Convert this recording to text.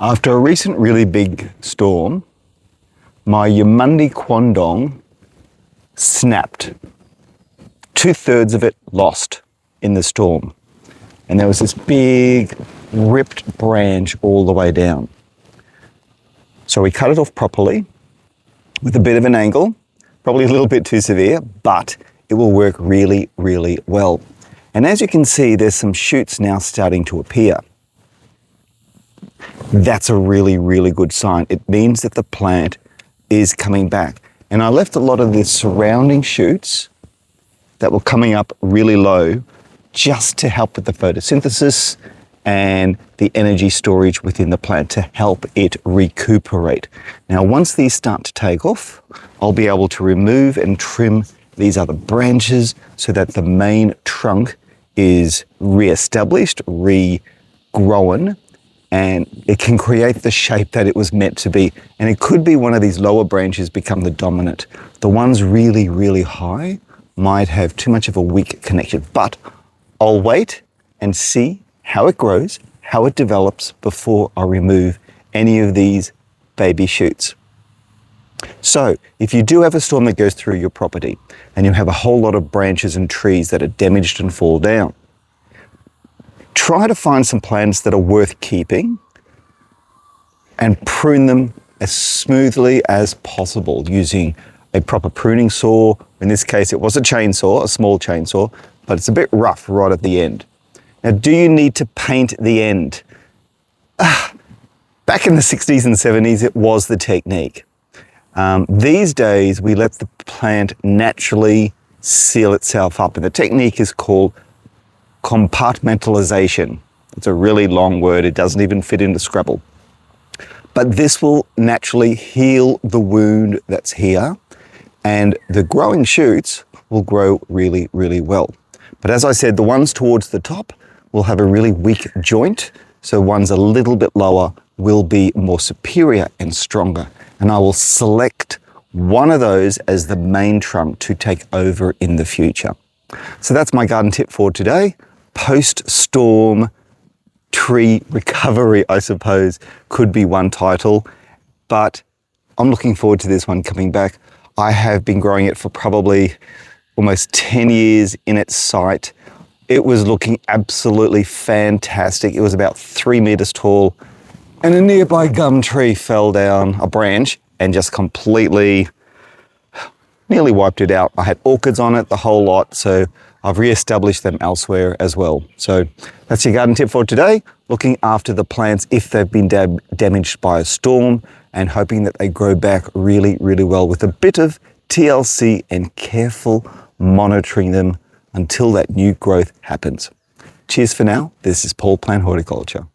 After a recent really big storm, my Yamundi Kwandong snapped. 2/3 of it lost in the storm. And there was this big ripped branch all the way down. So we cut it off properly with a bit of an angle, probably a little bit too severe, but it will work really, really well. And as you can see, there's some shoots now starting to appear. That's a really, really good sign. It means that the plant is coming back. And I left a lot of the surrounding shoots that were coming up really low just to help with the photosynthesis and the energy storage within the plant to help it recuperate. Now, once these start to take off, I'll be able to remove and trim these other branches so that the main trunk is re-established, regrown, and it can create the shape that it was meant to be. And it could be one of these lower branches become the dominant. The ones really, really high might have too much of a weak connection, but I'll wait and see how it grows, how it develops before I remove any of these baby shoots. So if you do have a storm that goes through your property and you have a whole lot of branches and trees that are damaged and fall down, try to find some plants that are worth keeping and prune them as smoothly as possible using a proper pruning saw. In this case, it was a chainsaw, a small chainsaw, but it's a bit rough right at the end. Now, do you need to paint the end? Back in the 60s and 70s, it was the technique. These days, we let the plant naturally seal itself up, and the technique is called compartmentalization. It's a really long word. It doesn't even fit into Scrabble. But this will naturally heal the wound that's here, and the growing shoots will grow really, really well. But as I said, the ones towards the top will have a really weak joint, so ones a little bit lower will be more superior and stronger. And I will select one of those as the main trunk to take over in the future. So that's my garden tip for today. Post-storm tree recovery, I suppose, could be one title, but I'm looking forward to this one coming back. I have been growing it for probably almost 10 years in its site. It was looking absolutely fantastic. It was about 3 meters tall, and a nearby gum tree fell down a branch and just completely, nearly wiped it out. I had orchids on it, the whole lot, so I've re-established them elsewhere as well. So that's your garden tip for today, looking after the plants if they've been damaged by a storm and hoping that they grow back really, really well with a bit of TLC and careful monitoring them until that new growth happens. Cheers for now. This is Paul Plant Horticulture.